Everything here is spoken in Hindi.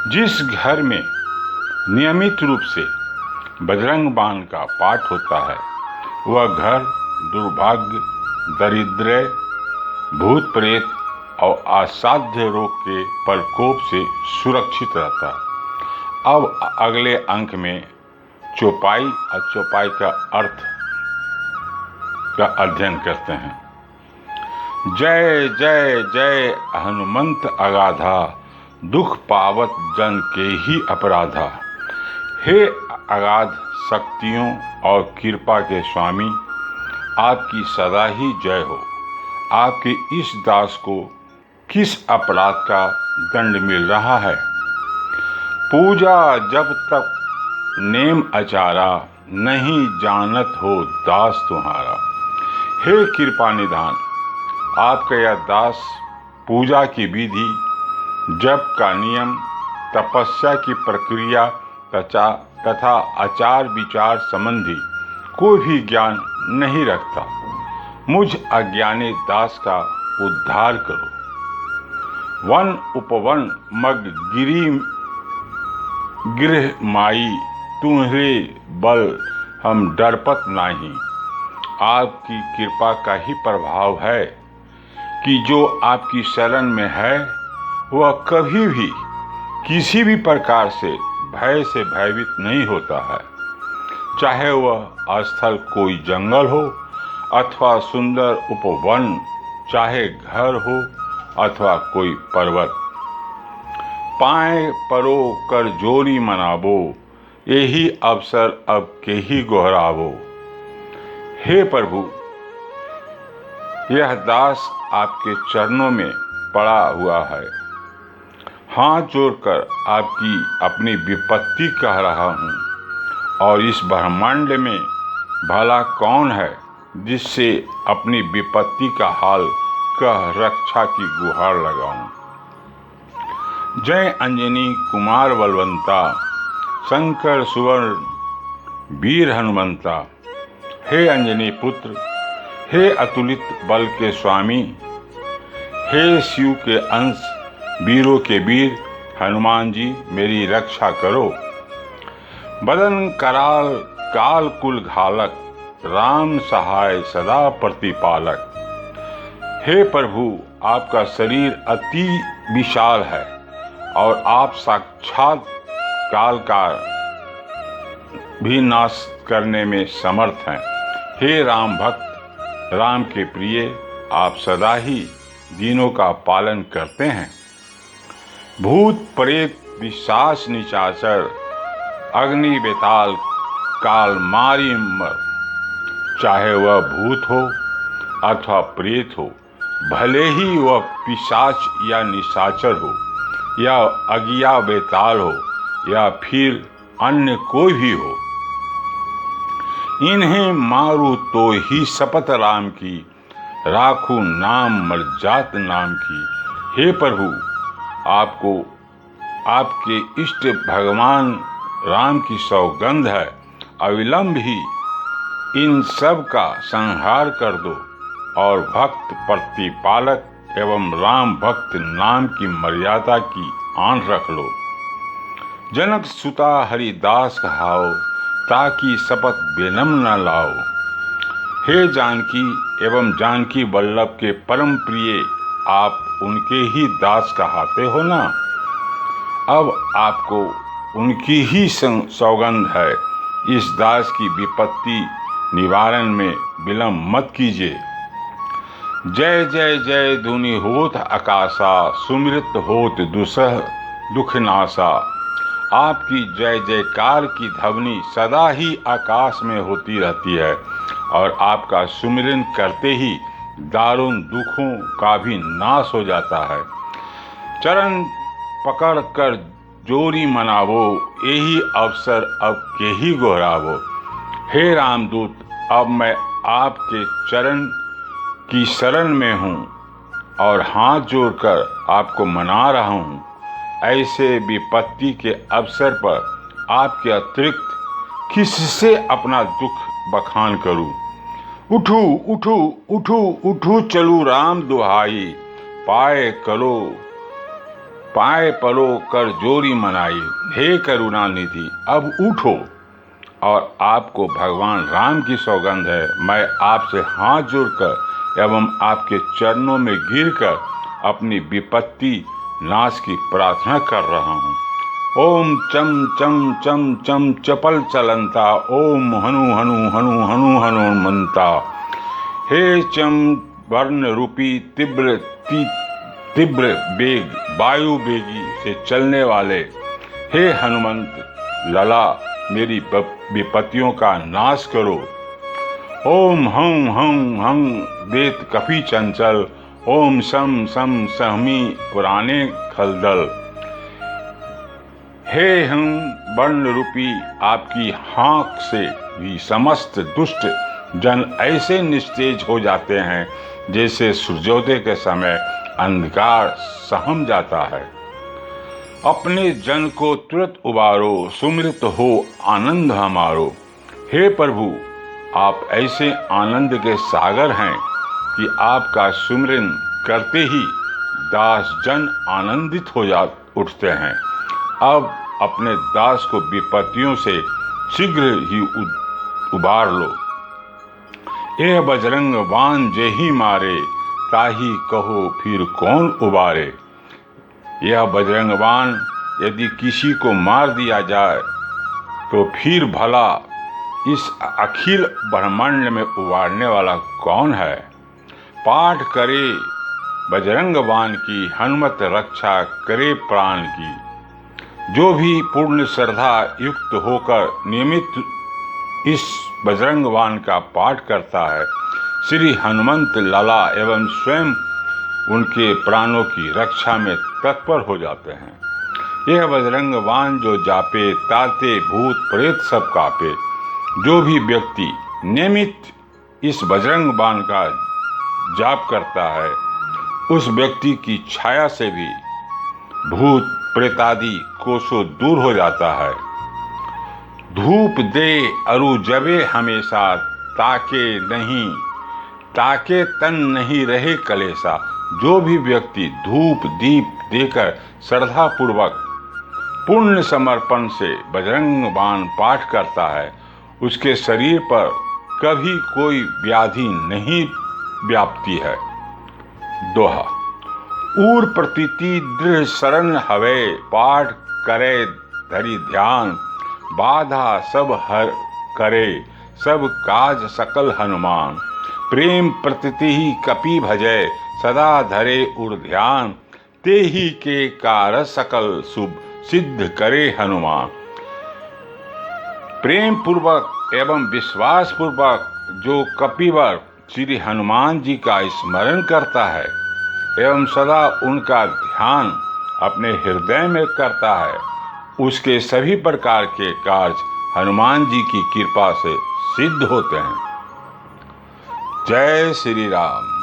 जिस घर में नियमित रूप से बजरंग बाण का पाठ होता है वह घर दुर्भाग्य, दरिद्र, भूत प्रेत और असाध्य रोग के प्रकोप से सुरक्षित रहता है। अब अगले अंक में चौपाई और चौपाई का अर्थ का अध्ययन करते हैं। जय जय जय हनुमंत अगाधा, दुख पावत जन के ही अपराधा। हे अगाध शक्तियों और कृपा के स्वामी, आपकी सदा ही जय हो। आपके इस दास को किस अपराध का दंड मिल रहा है? पूजा जब तक नेम आचारा, नहीं जानत हो दास तुम्हारा। हे कृपा निधान, आपका यह दास पूजा की विधि, जप का नियम, तपस्या की प्रक्रिया तथा आचार विचार संबंधी कोई भी ज्ञान नहीं रखता। मुझ अज्ञानी दास का उद्धार करो। वन उपवन मग गिरी गृह माई, तुम्हारे बल हम डरपत नाही। आपकी कृपा का ही प्रभाव है कि जो आपकी शरण में है वह कभी भी किसी भी प्रकार से भयभीत नहीं होता है। चाहे वह स्थल कोई जंगल हो अथवा सुंदर उपवन, चाहे घर हो अथवा कोई पर्वत। पाए परो कर जोरी मनाबो, यही अवसर अब के ही गोहरावो। हे प्रभु, यह दास आपके चरणों में पड़ा हुआ है। हाथ जोड़कर आपकी अपनी विपत्ति कह रहा हूँ, और इस ब्रह्मांड में भला कौन है जिससे अपनी विपत्ति का हाल कह रक्षा की गुहार लगाऊं। जय अंजनी कुमार बलवंता, शंकर सुवर्ण वीर हनुमंता। हे अंजनी पुत्र, हे अतुलित बल के स्वामी, हे शिव के अंश, वीरों के वीर हनुमान जी, मेरी रक्षा करो। बदन कराल काल कुल घालक, राम सहाय सदा प्रतिपालक। हे प्रभु, आपका शरीर अति विशाल है और आप साक्षात काल का भी नाश करने में समर्थ हैं। हे राम भक्त, राम के प्रिय, आप सदा ही दीनों का पालन करते हैं। भूत प्रेत पिशाच निशाचर, अग्नि बेताल काल मारी मर। चाहे वह भूत हो अथवा प्रेत हो, भले ही वह पिशाच या निशाचर हो, या अगिया बेताल हो, या फिर अन्य कोई भी हो, इन्हें मारू तो ही शपथ राम की, राखू नाम मर्जात नाम की। हे प्रभु, आपको आपके इष्ट भगवान राम की सौगंध है, अविलंब ही इन सब का संहार कर दो और भक्त प्रतिपालक एवं राम भक्त नाम की मर्यादा की आन रख लो। जनक सुता हरिदास कहाओ, ताकि शपथ बेनम न लाओ। हे जानकी एवं जानकी वल्लभ के परम प्रिय, आप उनके ही दास कहाते हो ना। अब आपको उनकी ही सौगंध है। इस दास की विपत्ति निवारण में विलंब मत कीजिए। जय जय जय धुनि होत आकाशा, सुमिरत होत दुसह दुख नाशा। आपकी जय जयकार की ध्वनि सदा ही आकाश में होती रहती है और आपका सुमिरन करते ही दारुण दुखों का भी नाश हो जाता है। चरण पकड़ कर जोरी मनावो, यही अवसर अब के ही गोहरावो। हे रामदूत, अब मैं आपके चरण की शरण में हूँ और हाथ जोड़कर आपको मना रहा हूँ। ऐसे विपत्ति के अवसर पर आपके अतिरिक्त किससे अपना दुख बखान करूं। उठू उठू उठू उठू चलू राम दुहाई, पाए करो पाए परो कर जोरी मनाई, हे करुणा निधि अब उठो। और आपको भगवान राम की सौगंध है, मैं आपसे हाथ जोड़कर एवं आपके चरणों में गिरकर अपनी विपत्ति नाश की प्रार्थना कर रहा हूँ। ओम चम चम चम चम चपल चलंता, ओम हनु हनु हनु हनु हनुमंता। हे चम वर्ण रूपी तीव्र वेग वायु वेगी से चलने वाले, हे हनुमंत लला मेरी विपत्तियों का नाश करो। ओम हं हं हं वेद कपि चंचल, ओम सम सम सहमी पुराने खलदल। हे हम वर्ण रूपी आपकी हाँक से भी समस्त दुष्ट जन ऐसे निस्तेज हो जाते हैं जैसे सूर्योदय के समय अंधकार सहम जाता है। अपने जन को तुरंत उबारो, सुमृत हो आनंद हमारो। हे प्रभु आप ऐसे आनंद के सागर हैं कि आपका सुमिरन करते ही दास जन आनंदित हो उठते हैं। अब अपने दास को विपत्तियों से शीघ्र ही उबार लो। यह बजरंग बाण जेहि मारे, ताहि कहो फिर कौन उबारे। यह बजरंग बाण यदि किसी को मार दिया जाए तो फिर भला इस अखिल ब्रह्मांड में उबारने वाला कौन है। पाठ करे बजरंग बाण की, हनुमत रक्षा करे प्राण की। जो भी पूर्ण श्रद्धा युक्त होकर नियमित इस बजरंग बाण का पाठ करता है, श्री हनुमंत लाला एवं स्वयं उनके प्राणों की रक्षा में तत्पर हो जाते हैं। यह बजरंग बाण जो जापे, ताते भूत प्रेत सब कापे। जो भी व्यक्ति नियमित इस बजरंग बाण का जाप करता है, उस व्यक्ति की छाया से भी भूत प्रेतादि कोसों दूर हो जाता है। धूप दे अरु जबे हमेशा, ताके तन नहीं रहे कलेसा। जो भी व्यक्ति धूप दीप देकर श्रद्धा पूर्वक पूर्ण समर्पण से बजरंग बाण पाठ करता है, उसके शरीर पर कभी कोई व्याधि नहीं व्यापती है। दोहा। ऊर प्रतीति दृढ़ शरण हवे, पाठ करे धरि ध्यान। बाधा सब हर करे, सब काज सकल हनुमान। प्रेम प्रतीति ही कपि भजय, सदा धरे उर ध्यान। तेहि के कार सकल शुभ, सिद्ध करे हनुमान। प्रेम पूर्वक एवं विश्वास पूर्वक जो कपिवर श्री हनुमान जी का स्मरण करता है एवं सदा उनका ध्यान अपने हृदय में करता है, उसके सभी प्रकार के कार्य हनुमान जी की कृपा से सिद्ध होते हैं। जय श्री राम।